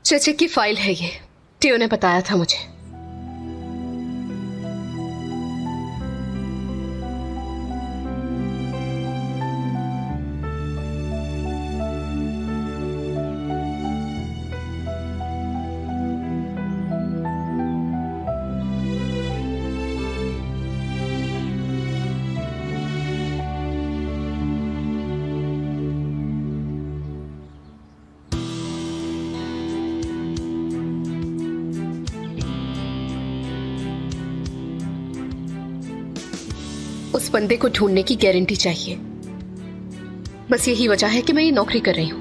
चचे की फाइल है ये, टियो ने बताया था मुझे। उस बंदे को ढूंढने की गारंटी चाहिए। बस यही वजह है कि मैं ये नौकरी कर रही हूं।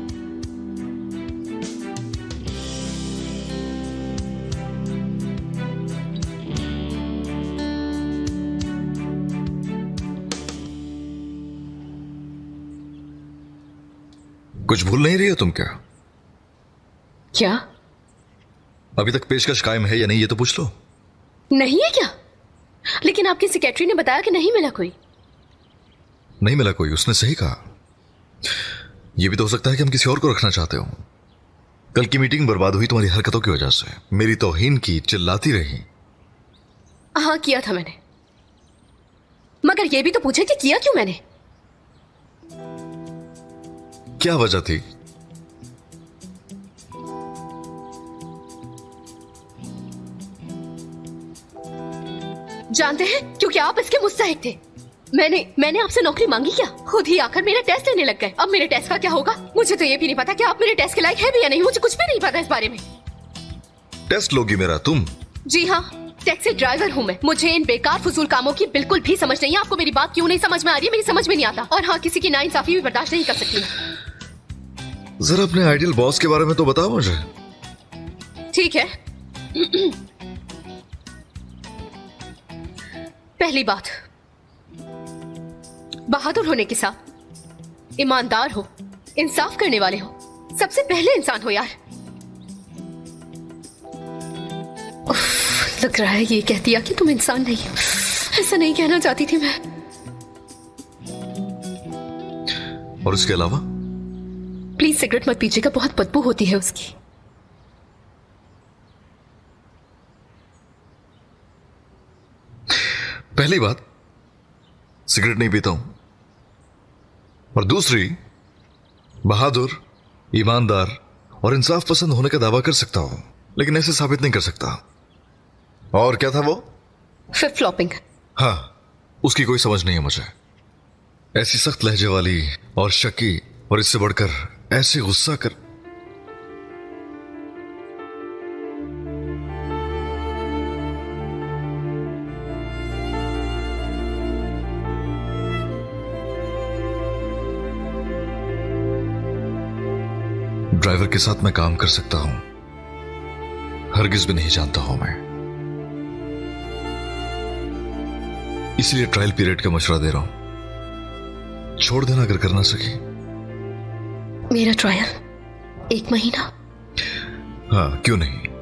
कुछ भूल नहीं रही हो तुम क्या? क्या? अभी तक पेशकश कायम है या नहीं, ये तो पूछ लो। नहीं है क्या? लेकिन आपकी सेक्रेटरी ने बताया कि नहीं मिला कोई। नहीं मिला कोई, उसने सही कहा। यह भी तो हो सकता है कि हम किसी और को रखना चाहते हो। कल की मीटिंग बर्बाद हुई तुम्हारी हरकतों की वजह से। मेरी तौहीन की, चिल्लाती रही। हाँ किया था मैंने, मगर यह भी तो पूछे कि किया क्यों मैंने। क्या वजह थी? जानते हैं, क्योंकि आप इसके मुस्तहिक थे। मैंने आपसे नौकरी मांगी क्या? खुद ही आकर मेरा टेस्ट लेने लग गए। अब मेरे टेस्ट का क्या होगा? मुझे तो ये भी नहीं पता कि आप मेरे टेस्ट के लायक है भी या नहीं। मुझे कुछ भी नहीं पता इस बारे में। टेस्ट लोगी मेरा तुम? जी हाँ, टैक्सी ड्राइवर हूँ मैं। मुझे इन बेकार फजूल कामों की बिल्कुल भी समझ नहीं है। आपको मेरी बात क्यों नहीं समझ में आ रही है? मेरी समझ में नहीं आता। और हाँ, किसी की नाइंसाफी भी बर्दाश्त नहीं कर सकती। जरा अपने आइडियल बॉस के बारे में तो बताओ मुझे। ठीक है। पहली बात, बहादुर होने के साथ ईमानदार हो, इंसाफ करने वाले हो, सबसे पहले इंसान हो यार। लग रहा है ये कह दिया कि तुम इंसान नहीं हो। ऐसा नहीं कहना चाहती थी मैं। और इसके अलावा? प्लीज सिगरेट मत पीजिएगा, बहुत बदबू होती है उसकी। पहली बात, सिगरेट नहीं पीता हूं। और दूसरी, बहादुर, ईमानदार और इंसाफ पसंद होने का दावा कर सकता हूं, लेकिन ऐसे साबित नहीं कर सकता। और क्या था वो? Flip flopping. हाँ, उसकी कोई समझ नहीं है मुझे। ऐसी सख्त लहजे वाली और शकी, और इससे बढ़कर ऐसे गुस्सा कर। ड्राइवर के साथ मैं काम कर सकता हूं, हरगिज भी नहीं जानता हूं मैं। इसलिए ट्रायल पीरियड का मशवरा दे रहा हूं। छोड़ देना अगर कर ना सकी। मेरा ट्रायल 1 महीना? हाँ, क्यों नहीं।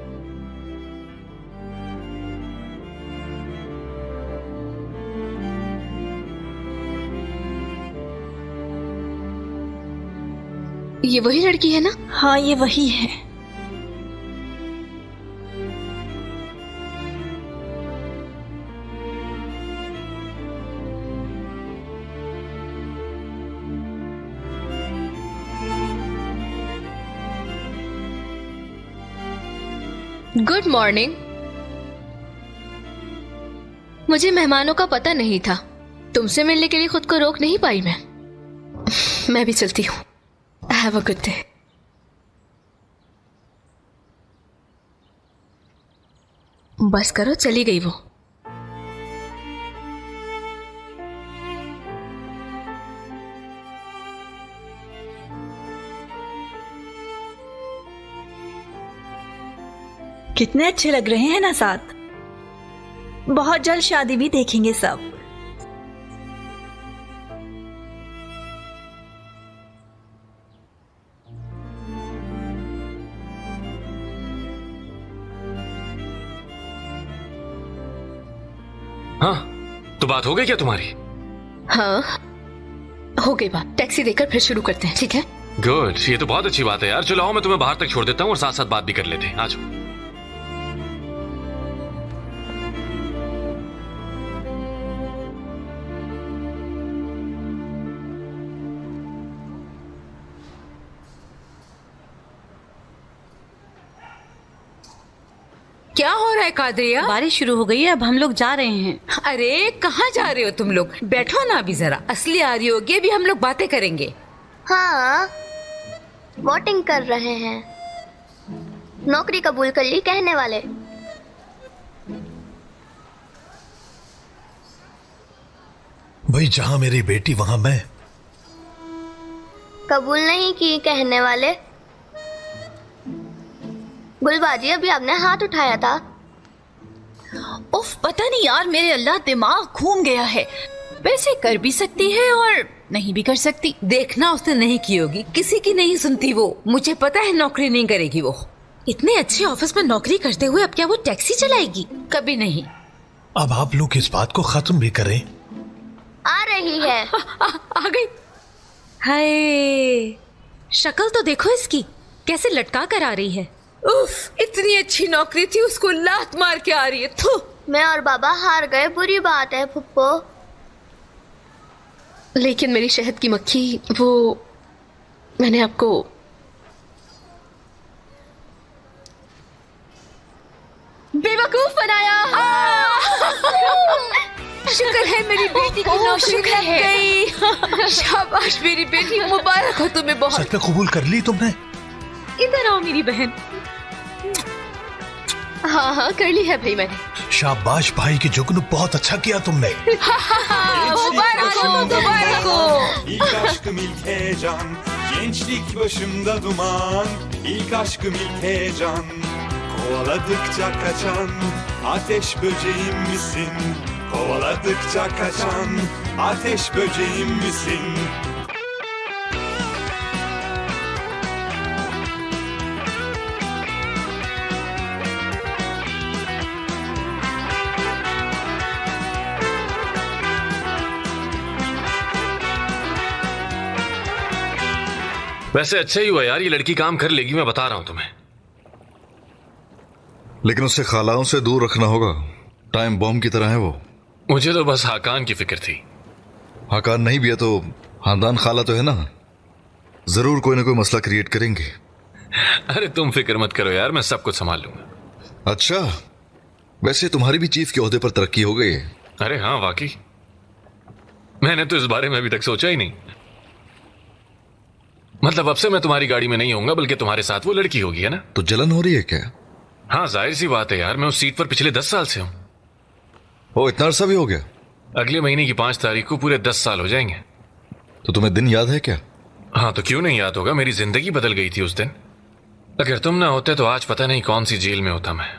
ये वही लड़की है ना? हाँ, ये वही है। Good morning. मुझे मेहमानों का पता नहीं था। तुमसे मिलने के लिए खुद को रोक नहीं पाई मैं भी चलती हूँ। Have a good day. बस करो, चली गई वो। कितने अच्छे लग रहे हैं ना साथ। बहुत जल्द शादी भी देखेंगे सब। हाँ, तो बात हो गई क्या तुम्हारी? हाँ, हो गई बात। टैक्सी देकर फिर शुरू करते हैं, ठीक है? गुड, ये तो बहुत अच्छी बात है यार। चलो आओ, मैं तुम्हें बाहर तक छोड़ देता हूँ और साथ साथ बात भी कर लेते हैं। आ जाओ। क्या हो रहा है कादरिया? बारिश शुरू हो गई है, अब हम लोग जा रहे हैं। अरे कहाँ जा रहे हो तुम लोग? बैठो ना अभी जरा, असली आ रही होगी, अभी हम लोग बातें करेंगे। हाँ, वोटिंग कर रहे हैं। नौकरी कबूल कर ली कहने वाले। भाई जहां मेरी बेटी वहां मैं। कबूल नहीं की कहने वाले। गुलबाजी अभी आपने हाथ उठाया था। उफ, पता नहीं यार, मेरे अल्लाह दिमाग घूम गया है। वैसे कर भी सकती है और नहीं भी कर सकती। देखना उसने नहीं की होगी, किसी की नहीं सुनती वो। मुझे पता है नौकरी नहीं करेगी वो। इतने अच्छे ऑफिस में नौकरी करते हुए अब क्या वो टैक्सी चलाएगी? कभी नहीं। अब आप लोग इस बात को खत्म भी करें। आ रही है। आ गई। हाय, शक्ल तो देखो इसकी, कैसे लटका कर आ रही है। उफ, इतनी अच्छी नौकरी थी, उसको लात मार के आ रही है। थू। मैं और बाबा हार गए, बुरी बात है फुप्पो। लेकिन मेरी शहद की मक्खी, वो मैंने आपको बेवकूफ बनाया। शुक्र है मेरी बेटी की नौकरी लग गई। शाबाश मेरी बेटी, मुबारक हो तुम्हें बहुत। सच में कबूल कर ली तुमने? इधर आओ मेरी बहन। हाँ हाँ, कर ली है भाई मैंने। शाबाश भाई की जुगनू, बहुत अच्छा किया तुमने। Mübarek ol, mübarek ol. İlk aşkım ilk heyecan, gençlik başımda duman. İlk aşkım ilk heyecan, kovaladıkça kaçan ateş böceğim misin? Kovaladıkça kaçan ateş böceğim misin? वैसे अच्छा ही हुआ यार, ये लड़की काम कर लेगी, मैं बता रहा हूं तुम्हें। लेकिन उससे खालाओं से दूर रखना होगा। टाइम बॉम्ब की तरह है वो। मुझे तो बस हाकान की फिक्र थी। हाकान नहीं भी है तो खानदान खाला तो है ना, जरूर कोई ना कोई मसला क्रिएट करेंगे। अरे तुम फिक्र मत करो यार, मैं सब कुछ संभाल लूंगा। अच्छा, वैसे तुम्हारी भी चीफ के ओहदे पर तरक्की हो गई है। अरे हाँ वाकई, मैंने तो इस बारे में अभी तक सोचा ही नहीं। मतलब अब से मैं तुम्हारी गाड़ी में नहीं होऊंगा, बल्कि तुम्हारे साथ वो लड़की होगी, है ना? तो जलन हो रही है क्या? हाँ जाहिर सी बात है यार, मैं उस सीट पर पिछले 10 साल से हूं। ओ, इतना अरसा भी हो गया? अगले महीने की 5 तारीख को पूरे 10 साल हो जाएंगे। तो तुम्हें दिन याद है क्या? हाँ तो क्यों नहीं याद होगा, मेरी जिंदगी बदल गई थी उस दिन। अगर तुम ना होते तो आज पता नहीं कौन सी जेल में होता मैं।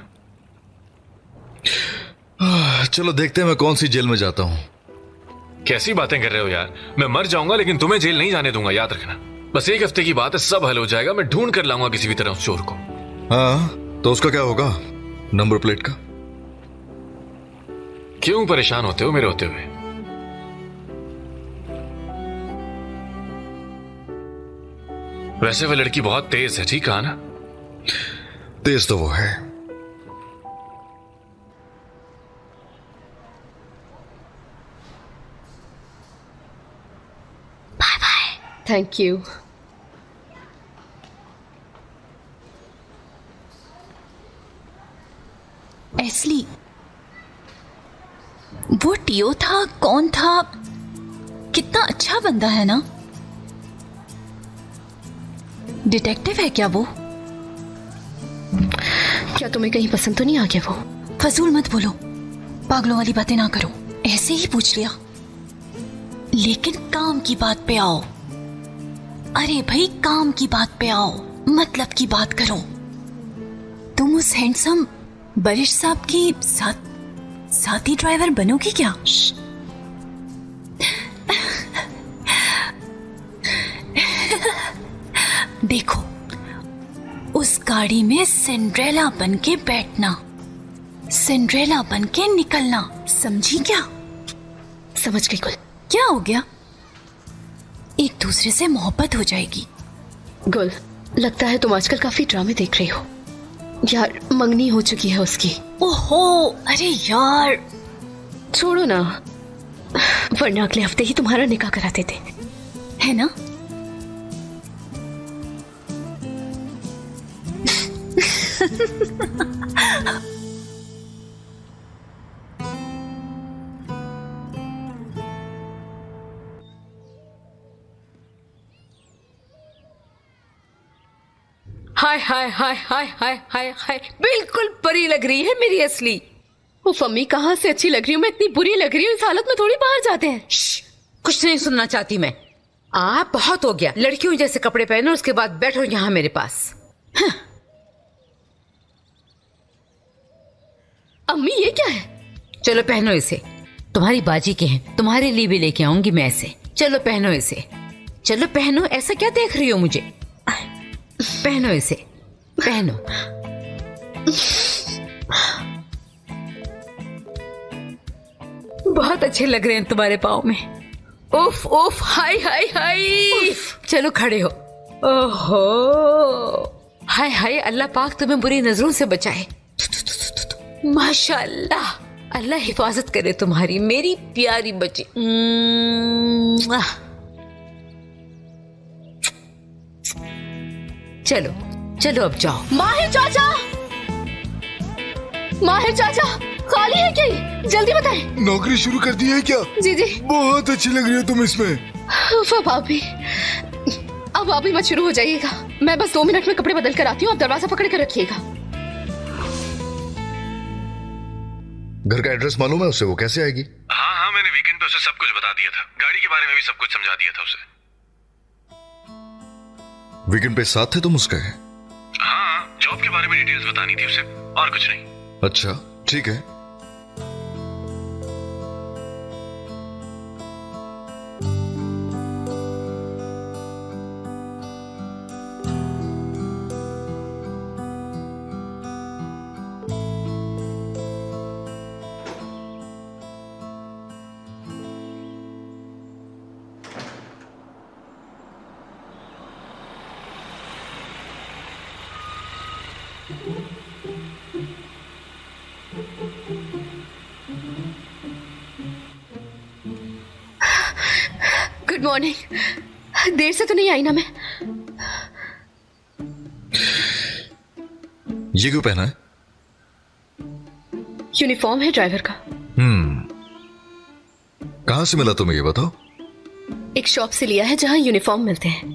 चलो देखते हैं मैं कौन सी जेल में जाता हूं। कैसी बातें कर रहे हो यार, मैं मर जाऊंगा लेकिन तुम्हें जेल नहीं जाने दूंगा, याद रखना। बस 1 हफ्ते की बात है, सब हल हो जाएगा। मैं ढूंढ कर लाऊंगा किसी भी तरह उस चोर को। हाँ, तो उसका क्या होगा? नंबर प्लेट का? क्यों परेशान होते हो मेरे होते हुए? वैसे वह लड़की बहुत तेज है, ठीक है ना? तेज तो वो है। Thank you. एस्ली, वो टियो था, कौन था? कितना अच्छा बंदा है ना? डिटेक्टिव है क्या वो? क्या तुम्हें कहीं पसंद तो नहीं आ गया वो? फजूल मत बोलो, पागलों वाली बातें ना करो। ऐसे ही पूछ लिया, लेकिन काम की बात पे आओ। अरे भाई, काम की बात पे आओ, मतलब की बात करो। तुम उस हैंडसम बरिश साहब की साथी ड्राइवर बनोगी क्या? देखो, उस गाड़ी में सिंड्रेला बन के बैठना, सिंड्रेला बन के निकलना, समझी क्या? समझ गई कुल। क्या हो गया? एक दूसरे से मोहब्बत हो जाएगी, गुल, लगता है तुम आजकल काफी ड्रामे देख रही हो। यार मंगनी हो चुकी है उसकी। ओहो, अरे यार छोड़ो ना, वरना अगले हफ्ते ही तुम्हारा निकाह कराते थे, है ना। हाय हाय हाय हाय हाय हाय हाय, बिल्कुल परी लग रही है मेरी असली। वो मम्मी कहाँ से अच्छी लग रही हूँ मैं, इतनी बुरी लग रही हूँ। इस हालत में थोड़ी बाहर जाते हैं। कुछ नहीं सुनना चाहती मैं। आप बहुत हो गया। लड़कियों जैसे कपड़े पहनो, उसके बाद बैठो यहाँ मेरे पास। हाँ। अम्मी ये क्या है? चलो पहनो इसे, तुम्हारी बाजी के हैं, तुम्हारे लिए भी लेके आऊंगी मैं इसे। चलो पहनो इसे, चलो पहनो। ऐसा क्या देख रही हो मुझे? पहनो इसे, पहनो। बहुत अच्छे लग रहे हैं तुम्हारे पाँव में। उफ उफ, हाय हाय हाय। चलो खड़े हो। ओहो, हाय हाय, अल्लाह पाक तुम्हें बुरी नजरों से बचाए। माशाअल्लाह, अल्लाह हिफाजत करे तुम्हारी, मेरी प्यारी बच्ची। चलो चलो अब जाओ। माहिर चाचा, माहिर चाचा, खाली है क्या ये? जल्दी बताएं। नौकरी शुरू कर दी है क्या? जी जी। बहुत अच्छी लग रही हो तुम इसमें। अब आप भी मत शुरू हो जाइएगा। मैं बस 2 मिनट में कपड़े बदल कर आती हूँ, आप दरवाजा पकड़ कर रखिएगा। घर का एड्रेस मालूम है उसे? वो कैसे आएगी? हाँ हाँ, मैंने वीकेंड पे उसे सब कुछ बता दिया था। गाड़ी के बारे में भी सब कुछ समझा दिया था उसे। वीकेंड पे साथ थे तुम उसके? हाँ, जॉब के बारे में डिटेल्स बतानी थी उसे, और कुछ नहीं। अच्छा ठीक है। Good morning. देर से तो नहीं आई ना मैं? ये क्यों पहना है? यूनिफॉर्म है ड्राइवर का। कहां से मिला तुम्हें ये बताओ? एक शॉप से लिया है जहां यूनिफॉर्म मिलते हैं।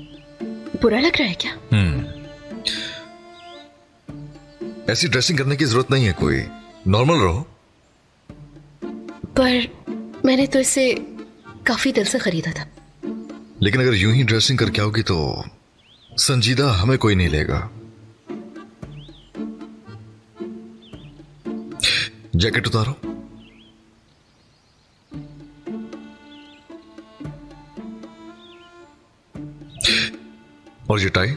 बुरा लग रहा है क्या? ऐसी ड्रेसिंग करने की जरूरत नहीं है, कोई नॉर्मल रहो। पर मैंने तो इसे काफी दिल से खरीदा था। लेकिन अगर यूं ही ड्रेसिंग करके आओगी तो संजीदा हमें कोई नहीं लेगा। जैकेट उतारो। और ये टाई।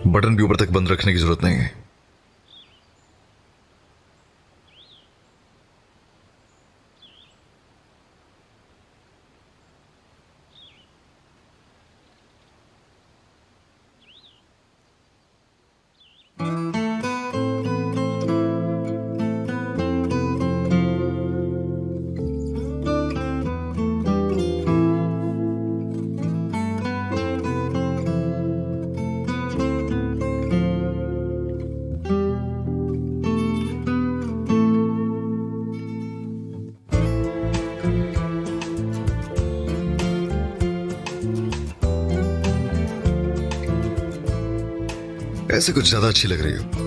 बटन भी ऊपर तक बंद रखने की जरूरत नहीं है। ऐसे कुछ ज्यादा अच्छी लग रही हो।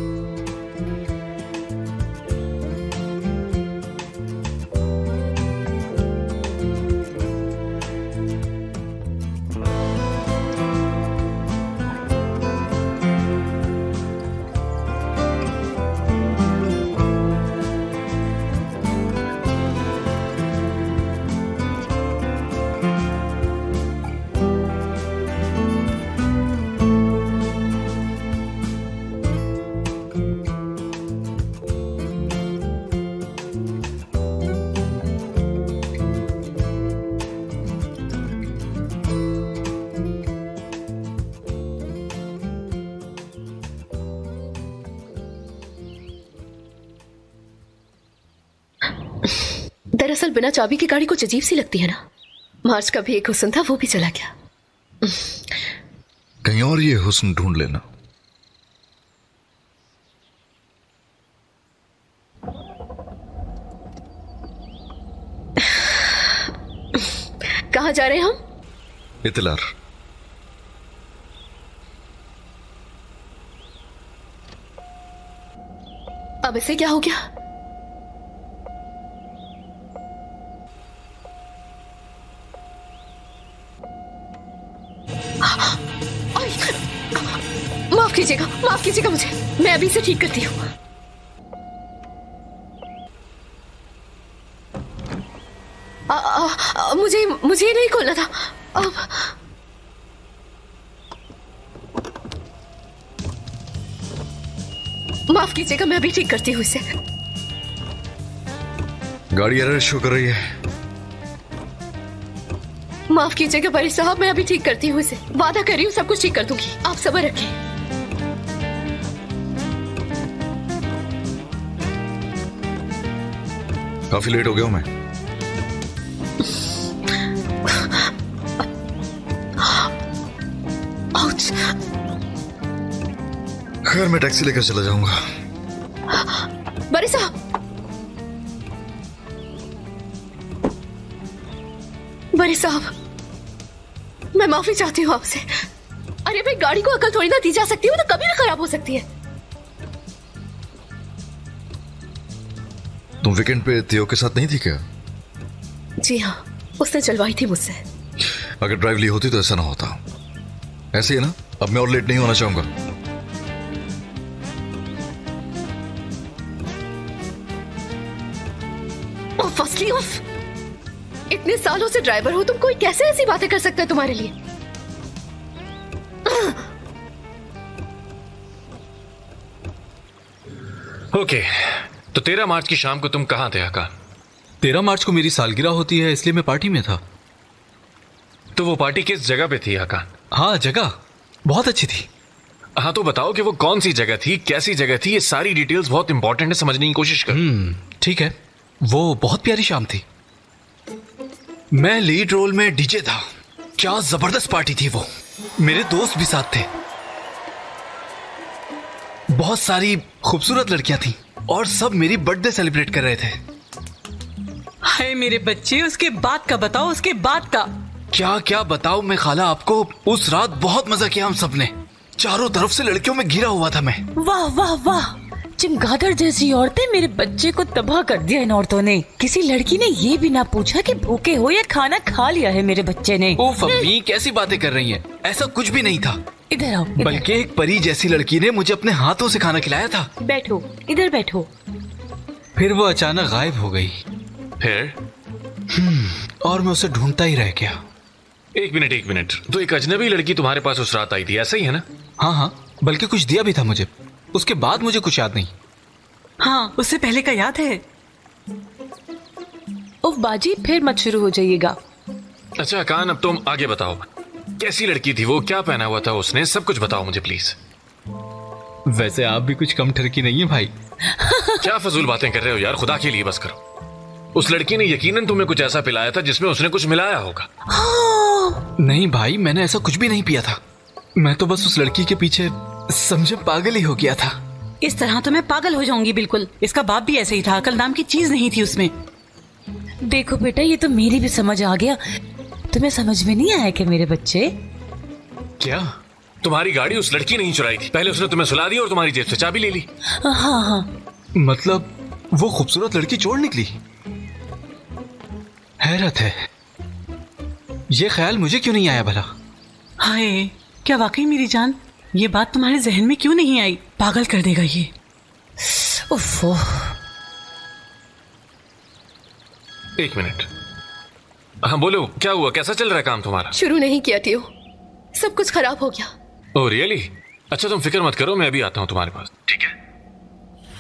बिना चाबी की गाड़ी कुछ अजीब सी लगती है ना। मार्च का भी एक हुस्न था, वो भी चला गया। कहीं और ये हुस्न ढूंढ लेना। कहाँ जा रहे हैं हम? इतलार। अब इसे क्या हो गया? माफ कीजिएगा मुझे, मैं अभी से ठीक करती हूँ। मुझे नहीं खोलना था। अब माफ कीजिएगा, मैं अभी ठीक करती हूँ इसे। गाड़ी एरर शो कर रही है। माफ कीजिएगा बरी साहब, मैं अभी ठीक करती हूँ इसे। वादा कर रही हूँ सब कुछ ठीक कर दूंगी, आप सब्र रखें। काफी लेट हो गया हूं मैं। आउच। खैर मैं टैक्सी लेकर चला जाऊंगा। बरी साहब, बरी साहब, मैं माफी चाहती हूँ आपसे। अरे भाई, गाड़ी को अकल थोड़ी ना दी जा सकती है, वो तो कभी भी खराब हो सकती है। तुम वीकेंड पे तियो के साथ नहीं थी क्या? जी हाँ, उसने चलवाई थी मुझसे। अगर ड्राइव ली होती तो ऐसा ना होता। ऐसे ही ना, अब मैं और लेट नहीं होना चाहूंगा। फर्स्टली उफ, इतने सालों से ड्राइवर हो तुम, कोई कैसे ऐसी बातें कर सकता है तुम्हारे लिए? ओके, तो 13 मार्च की शाम को तुम कहां थे आका? 13 मार्च को मेरी सालगिरह होती है, इसलिए मैं पार्टी में था। तो वो पार्टी किस जगह पे थी आका? हाँ, जगह बहुत अच्छी थी। हाँ तो बताओ कि वो कौन सी जगह थी, कैसी जगह थी, ये सारी डिटेल्स बहुत इंपॉर्टेंट है, समझने की कोशिश कर। ठीक है, वो बहुत प्यारी शाम थी। मैं लीड रोल में डीजे था। क्या जबरदस्त पार्टी थी वो। मेरे दोस्त भी साथ थे। बहुत सारी खूबसूरत लड़कियां थी और सब मेरी बर्थडे सेलिब्रेट कर रहे थे। हाय मेरे बच्चे, उसके बाद का बताओ, उसके बाद का। क्या क्या बताऊं मैं खाला आपको। उस रात बहुत मजा किया हम सब ने। चारों तरफ से लड़कियों में घिरा हुआ था मैं। वाह वाह वाह, चमगादड़ जैसी औरतें, मेरे बच्चे को तबाह कर दिया इन औरतों ने। किसी लड़की ने ये भी ना पूछा कि भूखे हो या खाना खा लिया है मेरे बच्चे ने। ओफ अम्मी, कैसी बातें कर रही हैं? ऐसा कुछ भी नहीं था। इधर आओ, इधर। बल्कि एक परी जैसी लड़की ने मुझे अपने हाथों से खाना खिलाया था। बैठो, इधर बैठो। फिर वो अचानक गायब हो गई। फिर? और मैं उसे ढूंढता ही रह गया। एक मिनट, तो एक अजनबी लड़की तुम्हारे पास उस रात आई थी, ऐसा ही है ना? हाँ, बल्कि कुछ दिया भी था मुझे। उसके बाद मुझे कुछ याद नहीं। हाँ, उससे पहले का याद है? उफ बाजी, फिर मत शुरू हो जाइएगा। अच्छा कान, अब तुम आगे बताओ। कैसी लड़की थी वो, क्या पहना हुआ था उसने, सब कुछ बताओ मुझे प्लीज। वैसे आप भी कुछ कम ठरकी नहीं है भाई। क्या फजूल बातें कर रहे हो यार, खुदा के लिए बस करो। उस लड़की ने यकीनन तुम्हें कुछ ऐसा पिलाया था जिसमें उसने कुछ मिलाया होगा। नहीं भाई, मैंने ऐसा कुछ भी नहीं पिया था। मैं तो बस उस लड़की के पीछे समझे पागल ही हो गया था। इस तरह तो मैं पागल हो जाऊंगी बिल्कुल। इसका बाप भी ऐसे ही था, अकल नाम की चीज नहीं थी उसमें। देखो बेटा, ये तो मेरी भी समझ आ गया। तुम्हें समझ में नहीं आया कि मेरे बच्चे? क्या तुम्हारी गाड़ी उस लड़की ने ही चुराई थी? पहले उसने तुम्हें सुला दी और तुम्हारी जेब से चाबी ले ली। हाँ, मतलब वो खूबसूरत लड़की चोर निकली। हैरत है, ये ख्याल मुझे क्यों नहीं आया भला। हाय, क्या वाकई मेरी जान ये बात तुम्हारे जहन में क्यों नहीं आई? पागल कर देगा ये। उफ़। एक मिनट, हाँ बोलो, क्या हुआ, कैसा चल रहा है काम तुम्हारा? शुरू नहीं किया टियो, सब कुछ खराब हो गया। Oh really? अच्छा तुम फिक्र मत करो, मैं अभी आता हूँ तुम्हारे पास, ठीक है?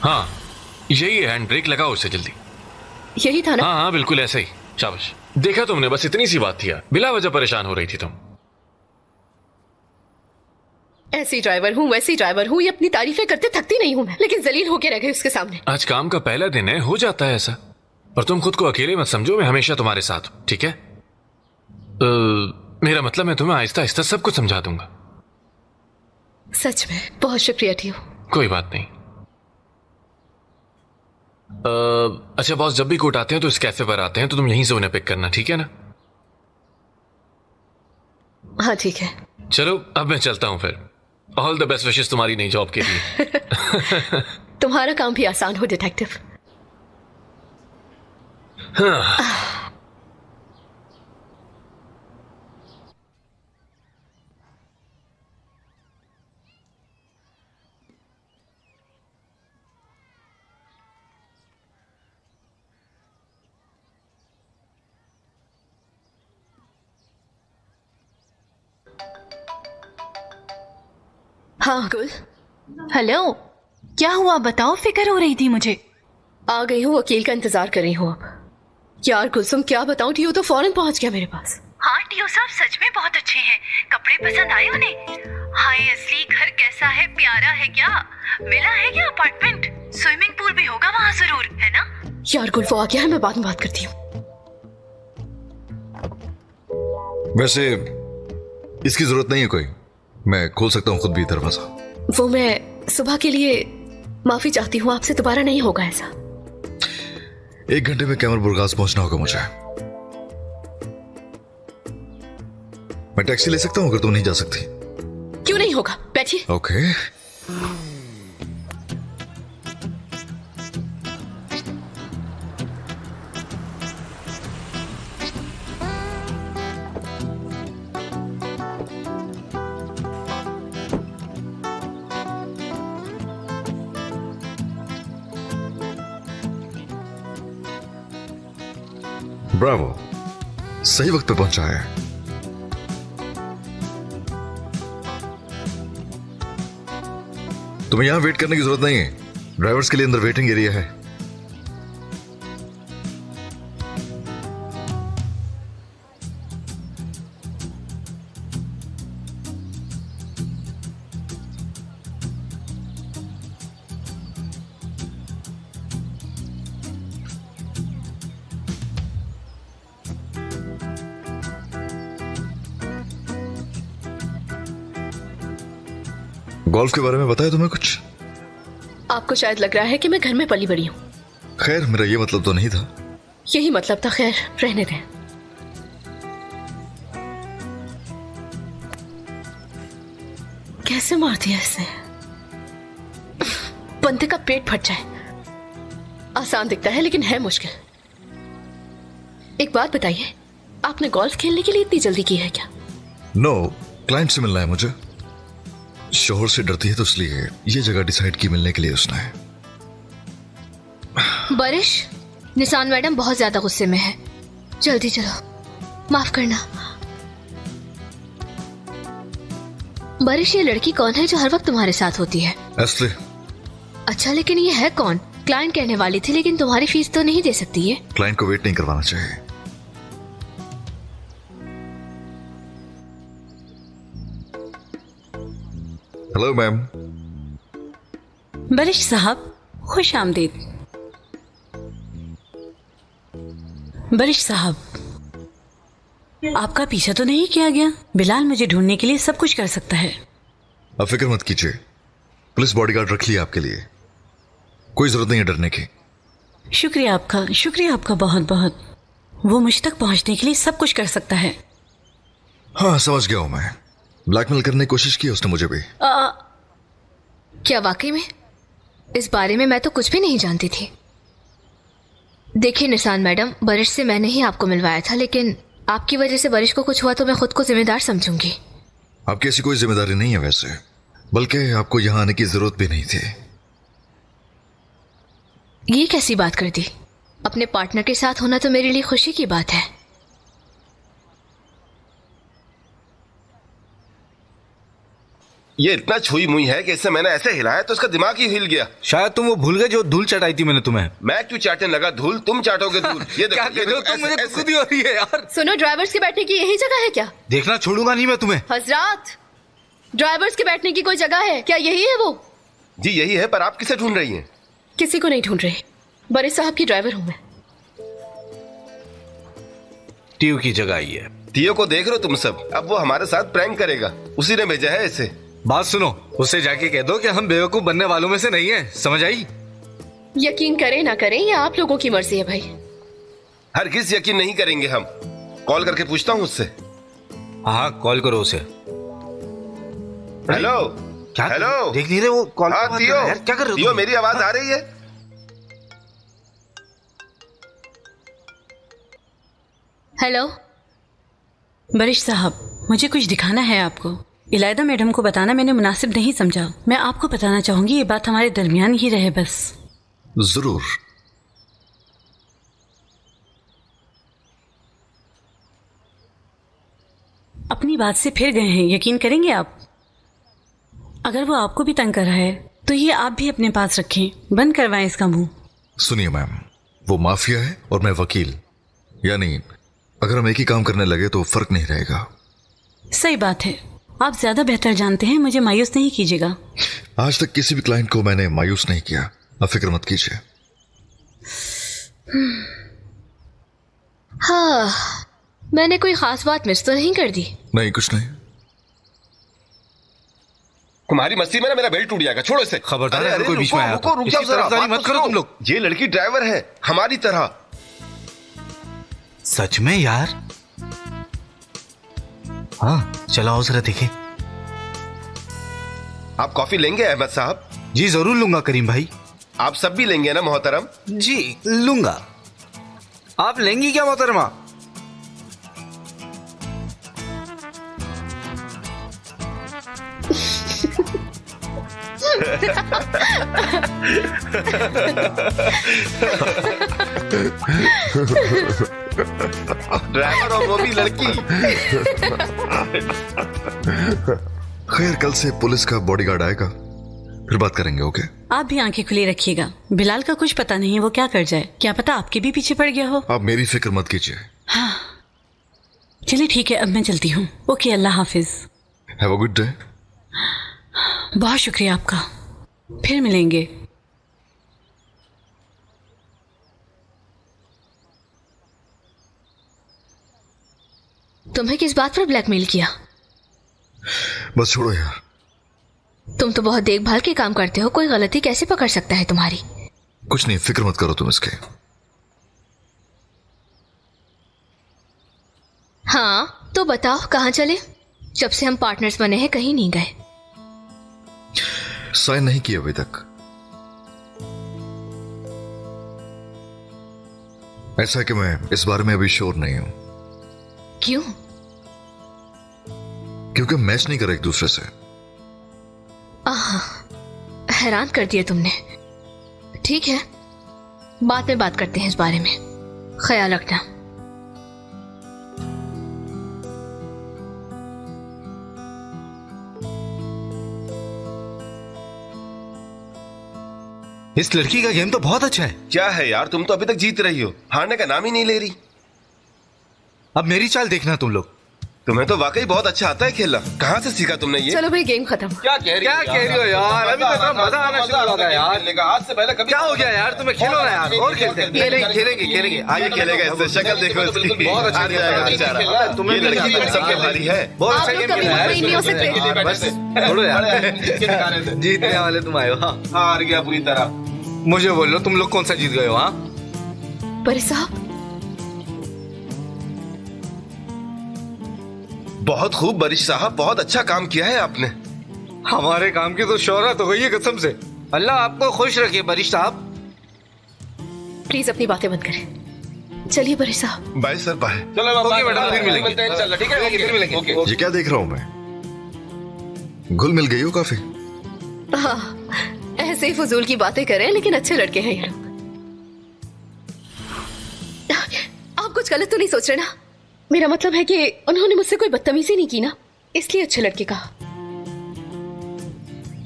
हाँ यही है, हैंड ब्रेक लगाओ उससे जल्दी। यही था ना? हाँ बिल्कुल ऐसे ही। शाबाश, देखा तुमने, बस इतनी सी बात थी यार, बिला वजह परेशान हो रही थी तुम। ऐसी ड्राइवर हूँ, वैसी ड्राइवर हूँ, ये अपनी तारीफें करते थकती नहीं हूँ मैं, लेकिन जलील होके रह गई उसके सामने। आज काम का पहला दिन है, हो जाता है ऐसा। और तुम खुद को अकेले मत समझो, मैं हमेशा तुम्हारे साथ हूं, ठीक है? मेरा मतलब मैं तुम्हें आहिस्ता आहिस्ता सब कुछ समझा दूंगा। सच में बहुत शुक्रिया टियो। कोई बात नहीं। अच्छा बॉस, जब भी कोर्ट आते हैं तो इस कैफे पर आते हैं, तो तुम यहीं से उन्हें पिक करना, ठीक है ना? हाँ ठीक है। चलो अब मैं चलता हूं फिर। ऑल द बेस्ट विशेस तुम्हारी नई जॉब के लिए। तुम्हारा काम भी आसान हो डिटेक्टिव। हाँ गुल, हेलो, क्या हुआ बताओ, फिक्र हो रही थी मुझे। आ गई हूँ, वकील का इंतजार कर रही हूँ अब। यार कुलसुम क्या बताऊं, टियो तो फौरन पहुंच गया मेरे पास। हाँ टियो साहब सच में बहुत अच्छे हैं, कपड़े पसंद आए उन्हें? हाय असली घर कैसा है, प्यारा है क्या? विला है क्या अपार्टमेंट? स्विमिंग पूल भी होगा वहाँ जरूर, है ना? यार गुल वो आ गया है, मैं बाद में बात करती हूँ। वैसे इसकी जरूरत नहीं है कोई, मैं खोल सकता हूँ खुद भी दरवाजा। वो मैं सुबह के लिए माफी चाहती हूँ आपसे, दोबारा नहीं होगा ऐसा। 1 घंटे में कैमल बुरगास पहुंचना होगा मुझे। मैं टैक्सी ले सकता हूँ अगर तुम नहीं जा सकती। क्यों नहीं होगा, बैठिए। ओके। ब्रावो, सही वक्त पे पहुंचा है। तुम्हें यहां वेट करने की जरूरत नहीं है, ड्राइवर्स के लिए अंदर वेटिंग एरिया है। गोल्फ के बारे में बताया तुम्हें कुछ? आपको शायद लग रहा है कि मैं घर में पली बड़ी हूँ। खैर मेरा ये मतलब तो नहीं था। यही मतलब था, खैर रहने दें। कैसे मार दिया इसने, बंदे का पेट फट जाए। आसान दिखता है लेकिन है मुश्किल। एक बात बताइए, आपने गोल्फ खेलने के लिए इतनी जल्दी की है क्या? नो, क्लाइंट से मिलना है मुझे। शोहर से डरती है तो इसलिए ये जगह डिसाइड की मिलने के लिए उसने। बारिश, निशान मैडम बहुत ज्यादा गुस्से में है, जल्दी चलो। माफ करना बारिश, ये लड़की कौन है जो हर वक्त तुम्हारे साथ होती है? एस्ले। अच्छा लेकिन ये है कौन? क्लाइंट कहने वाली थी, लेकिन तुम्हारी फीस तो नहीं दे सकती है। क्लाइंट को वेट नहीं करवाना चाहिए। Hello ma'am. बारिश साहब खुश आमदीद। बारिश साहब, आपका पीछा तो नहीं किया गया? बिलाल मुझे ढूंढने के लिए सब कुछ कर सकता है। अब फिक्र मत कीजिए, पुलिस बॉडीगार्ड रख लिया आपके लिए, कोई जरूरत नहीं है डरने की। शुक्रिया आपका बहुत बहुत। वो मुझ तक पहुंचने के लिए सब कुछ कर सकता है। हाँ समझ गया हूं मैं, ब्लैकमेल करने की कोशिश की उसने मुझे भी। क्या वाकई में? इस बारे में मैं तो कुछ भी नहीं जानती थी। देखिए निशान मैडम, बारिश से मैंने ही आपको मिलवाया था, लेकिन आपकी वजह से बारिश को कुछ हुआ तो मैं खुद को जिम्मेदार समझूंगी। आपकी ऐसी कोई जिम्मेदारी नहीं है वैसे, बल्कि आपको यहां आने की जरूरत भी नहीं थी। ये कैसी बात कर दी? अपने पार्टनर के साथ होना तो मेरे लिए खुशी की बात है। ये इतना छुई मुई है कि इससे मैंने ऐसे हिलाया तो उसका दिमाग ही हिल गया। शायद तुम वो भूल गए जो धूल चटाई थी मैंने तुम्हें। मैं क्यों चाटने लगा धूल, तुम चाटोगे धूल। ये क्या कह रहे हो तुम? मुझे खुद ही हो रही है यार। सुनो, ड्राइवर्स के बैठने की यही जगह है क्या? देखना छोड़ूंगा नहीं मैं तुम्हें। हजरात, ड्राइवर्स के बैठने की कोई जगह है क्या? यही है वो? जी यही है, पर आप किसे ढूंढ रही हैं? किसी को नहीं ढूंढ रहे, बारिश साहब की ड्राइवर हूं मैं। टीयू की जगह आई है। टियो को देख रहे हो तुम सब, अब वो हमारे साथ प्रैंक करेगा, उसी ने भेजा है इसे। बात सुनो, उससे जाके कह दो कि हम बेवकूफ बनने वालों में से नहीं है, समझ आई? यकीन करें ना करें ये आप लोगों की मर्जी है भाई। हरगिज यकीन नहीं करेंगे हम। कॉल करके पूछता हूँ उससे। हाँ कॉल करो उसे। हेलो क्या हेलो, देख नहीं रहे वो कॉल? हाँ टियो, क्या कर रहे हो? टियो मेरी आवाज आ रही है? हेलो बरिश साहब, मुझे कुछ दिखाना है आपको। इलायदा मैडम को बताना मैंने मुनासिब नहीं समझा। मैं आपको बताना चाहूंगी, ये बात हमारे दरमियान ही रहे बस। जरूर। अपनी बात से फिर गए हैं, यकीन करेंगे आप? अगर वो आपको भी तंग कर रहा है तो ये आप भी अपने पास रखें, बंद करवाएं इसका मुंह। सुनिए मैम, वो माफिया है और मैं वकील, यानी अगर हम एक ही काम करने लगे तो फर्क नहीं रहेगा। सही बात है, आप ज्यादा बेहतर जानते हैं, मुझे मायूस नहीं कीजिएगा। आज तक किसी भी क्लाइंट को मैंने मायूस नहीं किया, आप फिक्र मत कीजिए। हाँ, मैंने कोई खास बात मिस तो नहीं कर दी? नहीं, कुछ नहीं। तुम्हारी मस्ती में ना मेरा बेल्ट टूट जाएगा, छोड़ो इसे। खबरदार अरे, अगर अरे, कोई बीच में आया तो रुक जाओ इसकी जरा, तरफदारी बात मत तो करो सुनो। तुम लोग। ये लड़की ड्राइवर है हमारी तरह। सच में यार? हाँ चलो आओ जरा देखें। आप कॉफी लेंगे अहमद साहब? जी जरूर लूंगा करीम भाई। आप सब भी लेंगे ना मोहतरम? जी लूंगा। आप लेंगी क्या मोहतरमा? ड्राइवर और वो भी लड़की। खैर, कल से पुलिस का बॉडीगार्ड आएगा, फिर बात करेंगे। ओके? आप भी आंखें खुली रखिएगा, बिलाल का कुछ पता नहीं वो क्या कर जाए, क्या पता आपके भी पीछे पड़ गया हो। आप मेरी फिक्र मत कीजिए। हाँ चलिए ठीक है, अब मैं चलती हूँ। Okay, Allah Hafiz. Have a good day. बहुत शुक्रिया आपका, फिर मिलेंगे। तुम्हें किस बात पर ब्लैकमेल किया? बस छोड़ो यार। तुम तो बहुत देखभाल के काम करते हो, कोई गलती कैसे पकड़ सकता है तुम्हारी? कुछ नहीं, फिक्र मत करो तुम इसके। हाँ तो बताओ कहाँ चले? जब से हम पार्टनर्स बने हैं कहीं नहीं गए। साइन नहीं किया अभी तक। ऐसा कि मैं इस बारे में अभी श्योर नहीं हूं। क्यों? क्योंकि मैच नहीं कर एक दूसरे से। हैरान कर दिया तुमने। ठीक है, बाद में बात करते हैं इस बारे में, ख्याल रखना। इस लड़की का गेम तो बहुत अच्छा है। क्या है यार, तुम तो अभी तक जीत रही हो, हारने का नाम ही नहीं ले रही। अब मेरी चाल देखना तुम लोग। तुम्हें तो वाकई बहुत अच्छा आता है खेलना, कहाँ से सीखा तुमने ये? चलो भाई, गेम खत्म। क्या कह रही हो यार? अभी तो मजा आना शुरू हो गया यार। आज से पहले कभी क्या हो गया यार? तुम्हें खेलो ना यार, और खेलते हैं। खेलेंगे आगे खेलेगा इससे। शक्ल देखो इसकी, बहुत अच्छा जाएगा बेचारा। तुम्हें ये लड़की तुम सबके भारी है। बहुत आप अच्छा लोग गेम कभी खेला मुंबई नहीं हो सकते। बस छोड़ो यार, जीतने वाले तुम आए हो। हाँ हार गया पूरी तरह। मुझे बोलो, तुम लोग कौन सा जीत गए हो? हाँ पर साहब, बहुत खूब बरिश साहब, बहुत अच्छा काम किया है आपने। हमारे काम की तो शोहरत हो गई है कसम से। अल्लाह आपको खुश रखे बरिश साहब। प्लीज अपनी बातें बंद करें। चलिए बरिश साहब। Bye sir, bye. चलो ओके मैडम, फिर मिलेंगे। ठीक है, फिर मिलेंगे। ये क्या देख रहा हूं मैं? घुल मिल गई हो काफी। हाँ, ऐसे ही फजूल की बातें करें, लेकिन अच्छे लड़के हैं ये लोग। आप कुछ गलत तो नहीं सोच रहे ना? मेरा मतलब है कि उन्होंने मुझसे कोई बदतमीजी नहीं की ना, इसलिए अच्छे लड़के कहा।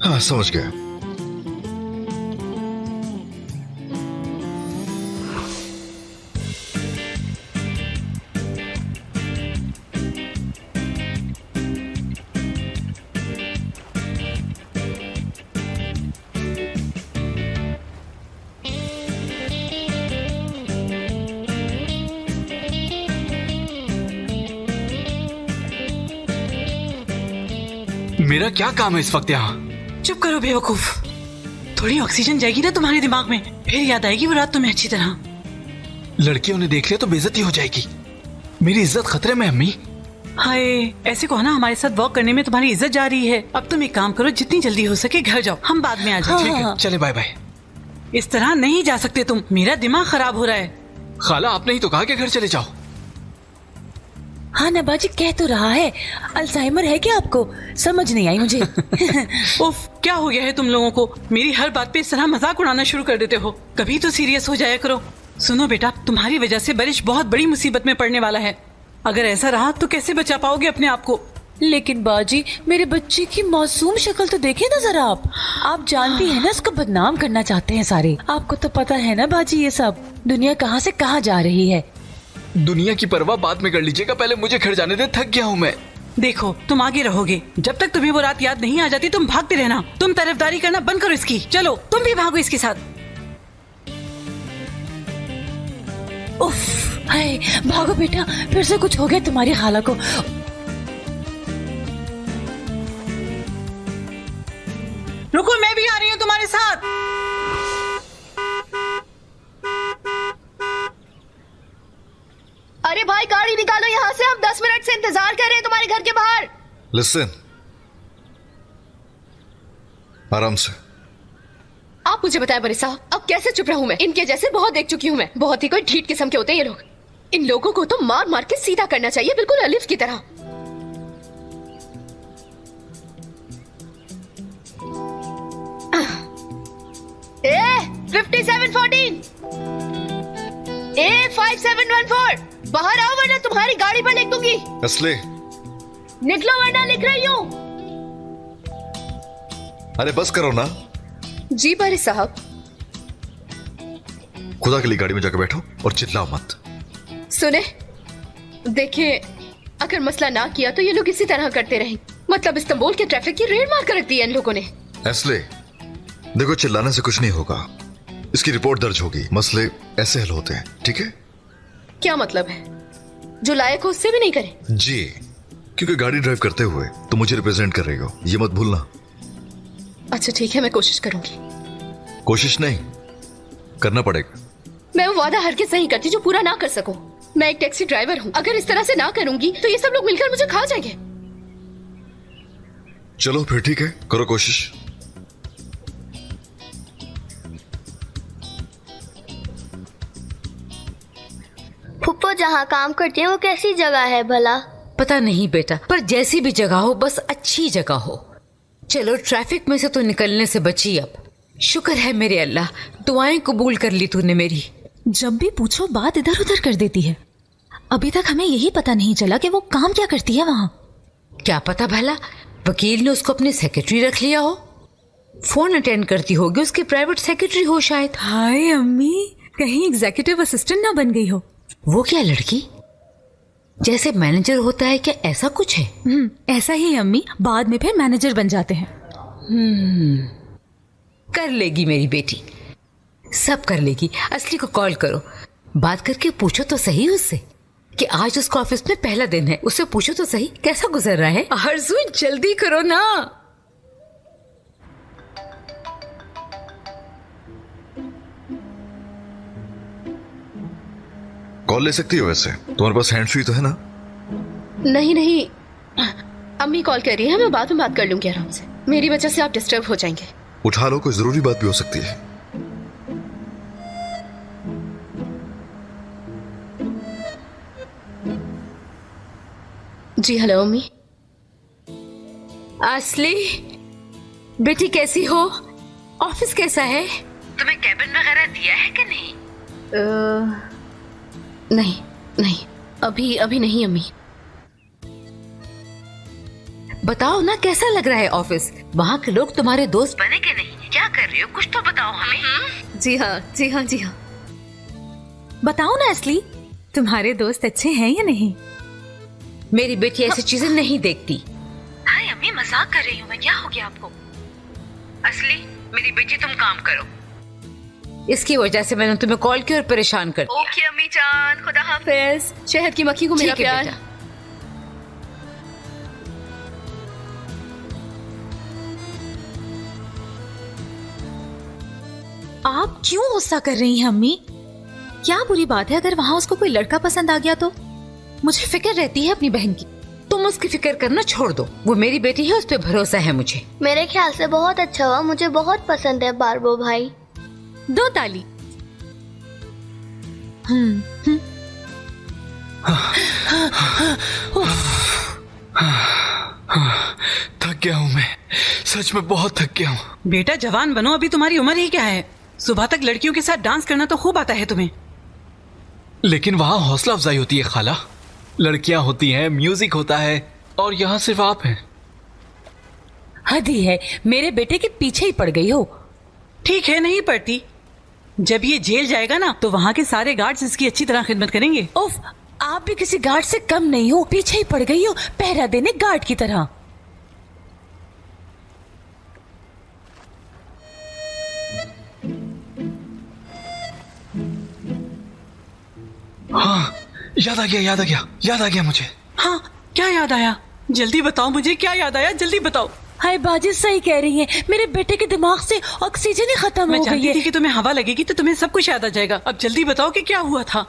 हाँ समझ गया। मेरा क्या काम है इस वक्त यहाँ? चुप करो बेवकूफ। थोड़ी ऑक्सीजन जाएगी ना तुम्हारे दिमाग में, फिर याद आएगी वो रात तुम्हें अच्छी तरह। लड़कियों ने देख लिया तो बेइज्जती हो जाएगी। मेरी इज्जत खतरे में अम्मी। हाय, ऐसे को ना हमारे साथ वॉक करने में तुम्हारी इज्जत जा रही है। अब तुम एक काम करो, जितनी जल्दी हो सके घर जाओ, हम बाद में आ जाएंगे। ठीक है, चले बाय बाय। इस तरह नहीं जा सकते तुम, मेरा दिमाग खराब हो रहा है। खाला आपने ही तो कहा कि घर चले जाओ। हाँ नबाजी कह तो रहा है, अल्जाइमर है क्या आपको? समझ नहीं आई मुझे। उफ, क्या हो गया है तुम लोगों को? मेरी हर बात पे इस तरह मजाक उड़ाना शुरू कर देते हो। कभी तो सीरियस हो जाया करो। सुनो बेटा, तुम्हारी वजह से बारिश बहुत बड़ी मुसीबत में पड़ने वाला है। अगर ऐसा रहा तो कैसे बचा पाओगे अपने आप को? लेकिन बाजी, मेरे बच्चे की मासूम शक्ल तो देखे ना जरा आप जानती है ना, उसको बदनाम करना चाहते हैं सारे। आपको तो पता है ना बाजी, ये सब दुनिया कहाँ से कहाँ जा रही है। दुनिया की परवाह बाद में कर लीजिएगा, पहले मुझे घर जाने दे, थक गया हूँ मैं। देखो तुम आगे रहोगे, जब तक तुम्हें वो रात याद नहीं आ जाती तुम भागते रहना। तुम तरफदारी करना बंद करो इसकी। चलो तुम भी भागो इसके साथ। उफ, हाय, भागो बेटा, फिर से कुछ हो गया तुम्हारी खाला को। रुको, मैं भी आ रही हूँ तुम्हारे साथ। अरे भाई गाड़ी निकालो यहाँ से, हम 10 मिनट से इंतजार कर रहे हैं तुम्हारे घर के बाहर। लिसन, आराम से। आप मुझे बताएं बड़े साहब, अब कैसे चुप रहूं मैं? इनके जैसे बहुत देख चुकी हूं मैं। बहुत ही कोई ढीठ किस्म के होते हैं ये लोग। इन लोगों को तो मार मार के सीधा करना चाहिए, बिल्कुल अलिफ की तरह। ए 5714 A5714 बाहर आओ वरना तुम्हारी गाड़ी पर लिख दूंगी। असले, निकलो वरना लिख रही हूँ। अरे बस करो ना। जी बारी साहब। खुदा के लिए गाड़ी में जाकर बैठो और चिल्लाओ मत। सुने, देखिए, अगर मसला ना किया तो ये लोग इसी तरह करते रहें। मतलब इस्तांबुल के ट्रैफिक की रेड मार कर रख दी है इन लोगों ने। असले, देखो चिल्लाने से कुछ नहीं होगा, इसकी रिपोर्ट दर्ज होगी। मसले ऐसे हल होते हैं, ठीक है? क्या मतलब है? जो लायक हो उससे भी नहीं करे? जी, क्योंकि गाड़ी ड्राइव करते हुए तुम मुझे रिप्रेजेंट कर रही हो, ये मत भूलना। अच्छा ठीक है, मैं कोशिश करूंगी। कोशिश नहीं, करना पड़ेगा। मैं वो वादा हरगिज़ नहीं करती जो पूरा ना कर सकूं। मैं एक टैक्सी ड्राइवर हूँ, अगर इस तरह से ना करूंगी तो ये सब लोग मिलकर मुझे खा जाएंगे। चलो फिर ठीक है, करो कोशिश। फुप्पो जहाँ काम करती है वो कैसी जगह है भला? पता नहीं बेटा, पर जैसी भी जगह हो बस अच्छी जगह हो। चलो ट्रैफिक में से तो निकलने से बची अब। शुक्र है मेरे अल्लाह, दुआएं कबूल कर ली तूने मेरी। जब भी पूछो बात इधर उधर कर देती है। अभी तक हमें यही पता नहीं चला कि वो काम क्या करती है वहाँ। क्या पता भला, वकील ने उसको अपनी सेक्रेटरी रख लिया हो। फोन अटेंड करती होगी, उसकी प्राइवेट सेक्रेटरी हो शायद। हाय अम्मी, कहीं एग्जीक्यूटिव असिस्टेंट ना बन गई हो। वो क्या लड़की जैसे मैनेजर होता है क्या, ऐसा कुछ है? ऐसा ही अम्मी, बाद में फिर मैनेजर बन जाते हैं। कर लेगी मेरी बेटी, सब कर लेगी। असली को कॉल करो, बात करके पूछो तो सही उससे कि आज उसका ऑफिस में पहला दिन है। उससे पूछो तो सही कैसा गुजर रहा है। आरज़ू जल्दी करो ना। कॉल ले सकती हो वैसे, तुम्हारे पास हैंड फ्री तो है ना? नहीं नहीं, अम्मी कॉल कर रही है, मैं बाद में बात कर लूंगी आराम से। मेरी वजह से आप डिस्टर्ब हो जाएंगे। उठा लो, कोई जरूरी बात भी हो सकती है। जी हेलो अम्मी। असली बेटी कैसी हो? ऑफिस कैसा है? तुम्हें कैबिन वगैरह दिया है कि नहीं? नहीं नहीं, अभी नहीं अम्मी। बताओ ना कैसा लग रहा है ऑफिस? वहाँ के लोग तुम्हारे दोस्त बने के नहीं? क्या कर रही हो, कुछ तो बताओ हमें। जी हाँ जी हाँ जी हाँ। बताओ ना असली, तुम्हारे दोस्त अच्छे हैं या नहीं? मेरी बेटी ऐसी चीजें नहीं देखती। हाय अम्मी, मजाक कर रही हूँ मैं, क्या हो गया आपको? असली मेरी बेटी तुम काम करो, इसकी वजह से मैंने तुम्हें कॉल किया और परेशान कर दिया। ओके अम्मी जान, खुदा हाफिज। शहद की मक्खी को मेरा प्यार। आप क्यों गुस्सा कर रही हैं अम्मी? क्या बुरी बात है अगर वहां उसको कोई लड़का पसंद आ गया तो? मुझे फिक्र रहती है अपनी बहन की। तुम उसकी फिक्र करना छोड़ दो, वो मेरी बेटी है, उस पर भरोसा है मुझे। मेरे ख्याल से बहुत अच्छा हुआ, मुझे बहुत पसंद है बार्बो भाई। दो ताली। थक गया हूँ मैं, सच में बहुत थक गया हूँ। बेटा जवान बनो, अभी तुम्हारी उम्र ही क्या है? सुबह तक लड़कियों के साथ डांस करना तो खूब आता है तुम्हें। लेकिन वहाँ हौसला अफजाई होती है खाला, लड़कियां होती हैं, म्यूजिक होता है, और यहाँ सिर्फ आप हैं। हद ही है, मेरे बेटे के पीछे ही पड़ गई हो। ठीक है, नहीं पड़ती। जब ये जेल जाएगा ना तो वहाँ के सारे गार्ड्स इसकी अच्छी तरह खिदमत करेंगे। उफ, आप भी किसी गार्ड से कम नहीं हो, पीछे ही पड़ गई हो पहरा देने गार्ड की तरह। हाँ, याद आ गया मुझे। हाँ, क्या याद आया? जल्दी बताओ मुझे, क्या याद आया? जल्दी बताओ। हाय बाजी सही कह रही है, मेरे बेटे के दिमाग से ऑक्सीजन ही खत्म हो गई है। मैं जानती थी कि तुम्हें हवा लगेगी तो तुम्हें सब कुछ याद आ जाएगा। अब जल्दी बताओ कि क्या हुआ था।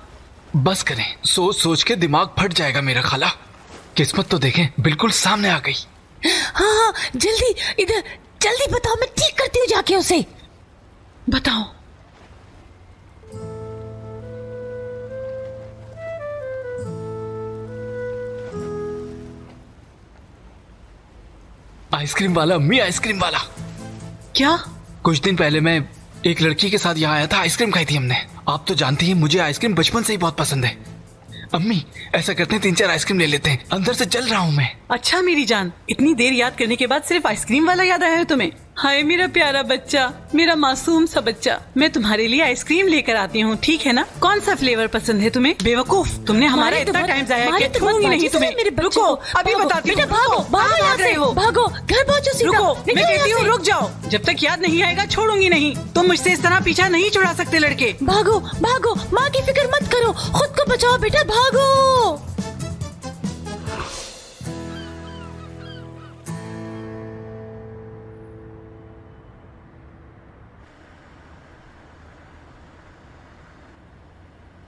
बस करें, सोच सोच के दिमाग फट जाएगा मेरा खाला। किस्मत तो देखें, बिल्कुल सामने आ गई। हाँ, जल्दी इधर, जल्दी बताओ, मैं ठीक करती हूँ जाके उसे। बताओ। आइसक्रीम वाला अम्मी, आइसक्रीम वाला। क्या? कुछ दिन पहले मैं एक लड़की के साथ यहाँ आया था, आइसक्रीम खाई थी हमने। आप तो जानती हैं मुझे आइसक्रीम बचपन से ही बहुत पसंद है। अम्मी, ऐसा करते हैं 3-4 आइसक्रीम ले लेते हैं, अंदर से जल रहा हूँ मैं। अच्छा मेरी जान, इतनी देर याद करने के बाद सिर्फ आइसक्रीम वाला याद आया है तुम्हें? हाय मेरा प्यारा बच्चा, मेरा मासूम सा बच्चा, मैं तुम्हारे लिए आइसक्रीम लेकर आती हूँ, ठीक है ना? कौन सा फ्लेवर पसंद है तुम्हें? बेवकूफ, तुमने हमारा इतना टाइम जाया किया। छोड़ूंगी नहीं तुम्हें। रुको, अभी बताती हूँ। भागो, घर पहुँचो सीधा। रुको, मैं कहती हूँ रुक जाओ। जब तक याद नहीं आएगा छोड़ूंगी नहीं। तुम मुझसे इस तरह पीछा नहीं छुड़ा सकते लड़के। भागो भागो, माँ की फिक्र मत करो, खुद को बचाओ बेटा, भागो।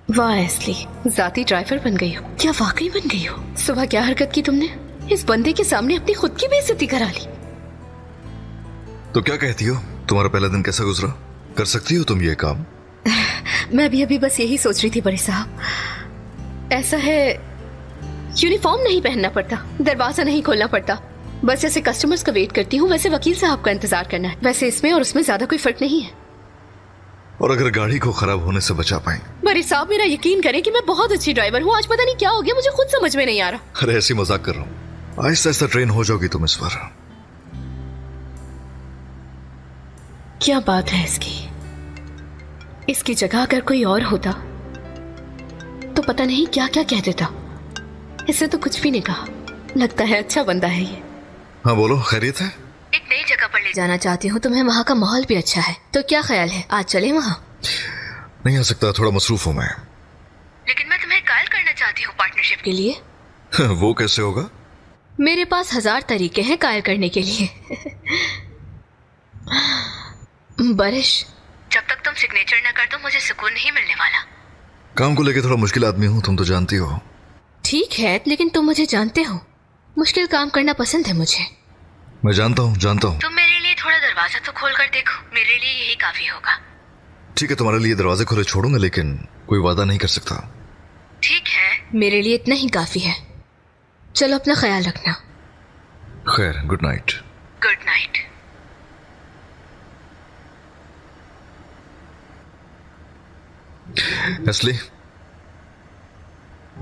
वाह एस्ली, जाती ड्राइवर बन गई हो। क्या वाकई बन गई हो? सुबह क्या हरकत की तुमने? इस बंदे के सामने अपनी खुद की बेइज्जती करा ली। तो क्या कहती हो, तुम्हारा पहला दिन कैसा गुजरा? कर सकती हो तुम ये काम? मैं भी अभी बस यही सोच रही थी बड़े साहब। ऐसा है, यूनिफॉर्म नहीं पहनना पड़ता, दरवाजा नहीं खोलना पड़ता, बस जैसे कस्टमर्स का वेट करती हूँ वैसे वकील साहब का इंतजार करना है। वैसे इसमें और उसमें ज्यादा कोई फर्क नहीं है। और अगर गाड़ी को खराब होने से बचा पाए? बड़े साहब मेरा यकीन करें कि मैं बहुत अच्छी ड्राइवर हूँ। आज पता नहीं क्या हो गया, मुझे खुद समझ में नहीं आ रहा। अरे ऐसी मजाक कर रहा हूँ, आहिस्ता आहिस्ता ट्रेन हो जाओगी तुम इस बार। क्या बात है इसकी जगह अगर कोई और होता तो पता नहीं क्या क्या कह देता। इससे तो कुछ भी नहीं कहा। लगता है अच्छा बंदा है ये। हाँ बोलो, खैरियत है? एक नई जगह पर ले जाना चाहती हूँ तुम्हें, वहाँ का माहौल भी अच्छा है, तो क्या ख्याल है आज चले वहाँ? नहीं आ सकता, थोड़ा मसरूफ हूँ मैं। लेकिन मैं तुम्हें कायल करना चाहती हूँ पार्टनरशिप के लिए। वो कैसे होगा? मेरे पास 1000 तरीके हैं कायल करने के लिए। बारिश, जब तक तुम सिग्नेचर न कर दो मुझे सुकून नहीं मिलने वाला। काम को लेके थोड़ा मुश्किल आदमी हूँ, तुम तो जानती हो। ठीक है, लेकिन तुम मुझे जानते हो, मुश्किल काम करना पसंद है मुझे। मैं जानता हूँ। तुम मेरे लिए थोड़ा दरवाजा तो खोल कर देखो, मेरे लिए यही काफी होगा। ठीक है, तुम्हारे लिए दरवाजे खुले छोड़ूंगा, लेकिन कोई वादा नहीं कर सकता। ठीक है, मेरे लिए इतना ही काफी है। चलो अपना ख्याल रखना। खैर, गुड नाइट। Good night. एस्ली,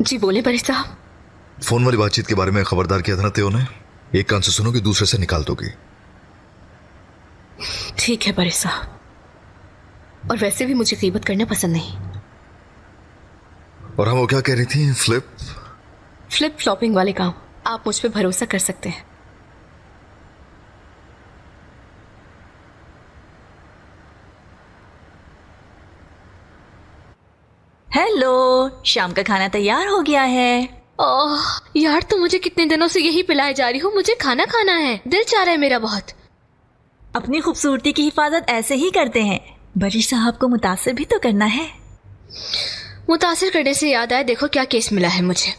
जी बोले बड़े साहब। फोन वाली बातचीत के बारे में खबरदार किया था ना तेओ ने? एक कान से सुनोगी, दूसरे से निकाल दोगी। ठीक है बड़े साहब, और वैसे भी मुझे गीबत करना पसंद नहीं। और हम वो क्या कह रही थी? फ्लिप फ्लॉपिंग वाले काम आप मुझ पे भरोसा कर सकते हैं। हेलो, शाम का खाना तैयार हो गया है। ओह यार, तुम मुझे कितने दिनों से यही पिलाए जा रही हो। मुझे खाना खाना है, दिल चाह रहा है मेरा बहुत। अपनी खूबसूरती की हिफाजत ऐसे ही करते हैं, बरी साहब को मुतासिर भी तो करना है। मुतासिर करने से याद आया, देखो क्या केस मिला है मुझे।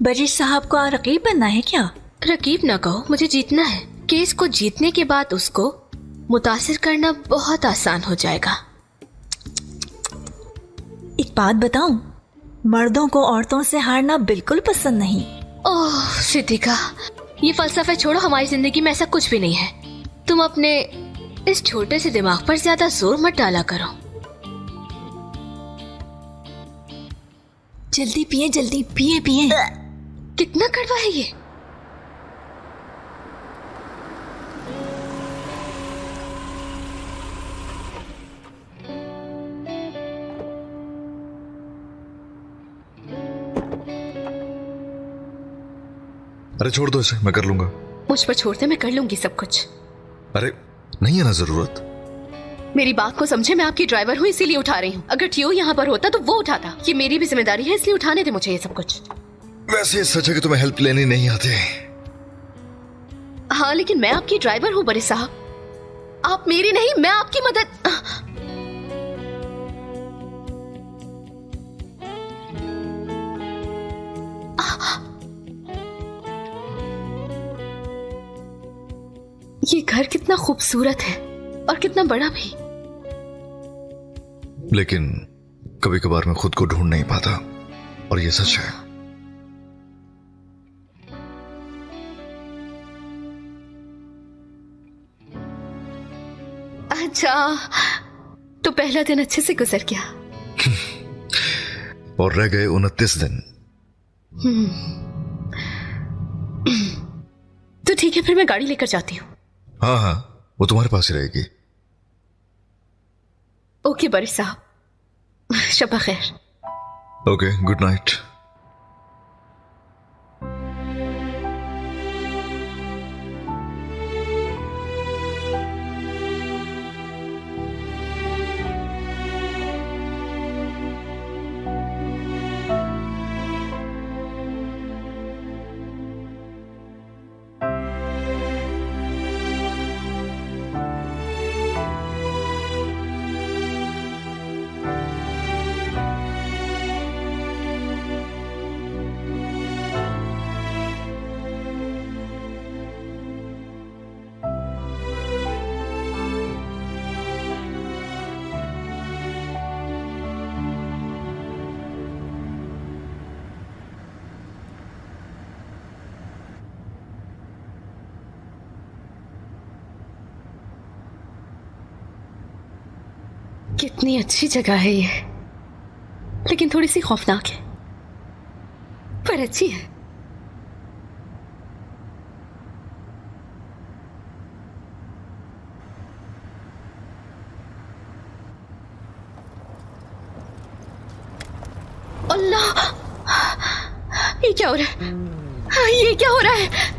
बरी साहब को रकीब बनना है क्या? रकीब ना कहो, मुझे जीतना है। केस को जीतने के बाद उसको मुतासिर करना बहुत आसान हो जाएगा। एक बात बताऊं, मर्दों को औरतों से हारना बिल्कुल पसंद नहीं। ओह सिद्दीका, ये फलसफा छोड़ो, हमारी जिंदगी में ऐसा कुछ भी नहीं है। तुम अपने इस छोटे से दिमाग पर ज्यादा जोर मत डाला करो। जल्दी पिए, जल्दी पिए पिए। कितना कड़वा है ये। अरे छोड़ दो इसे, मैं कर लूंगा। मुझ पर छोड़ते, मैं कर लूंगी सब कुछ। अरे नहीं है ना जरूरत। मेरी बात को समझे, मैं आपकी ड्राइवर हूँ इसीलिए उठा रही हूँ। अगर टियो यहाँ पर होता तो वो उठाता। ये मेरी भी जिम्मेदारी है, इसलिए उठाने दे मुझे ये सब कुछ। वैसे सच है कि तुम्हें हेल्प लेनी नहीं आती। हाँ लेकिन मैं आपकी ड्राइवर हूँ बरी साहब, आप मेरी नहीं, मैं आपकी मदद। ये घर कितना खूबसूरत है और कितना बड़ा भी। लेकिन कभी कभार मैं खुद को ढूंढ नहीं पाता, और ये सच है। अच्छा, तो पहला दिन अच्छे से गुजर गया। और रह गए 29 दिन। तो ठीक है, फिर मैं गाड़ी लेकर जाती हूँ। हाँ हाँ, वो तुम्हारे पास ही रहेगी। ओके बरी साहब, शबा खैर। Okay, good night. कितनी अच्छी जगह है ये, लेकिन थोड़ी सी खौफनाक है, पर अच्छी है। अल्लाह, ये क्या हो रहा है? ये क्या हो रहा है?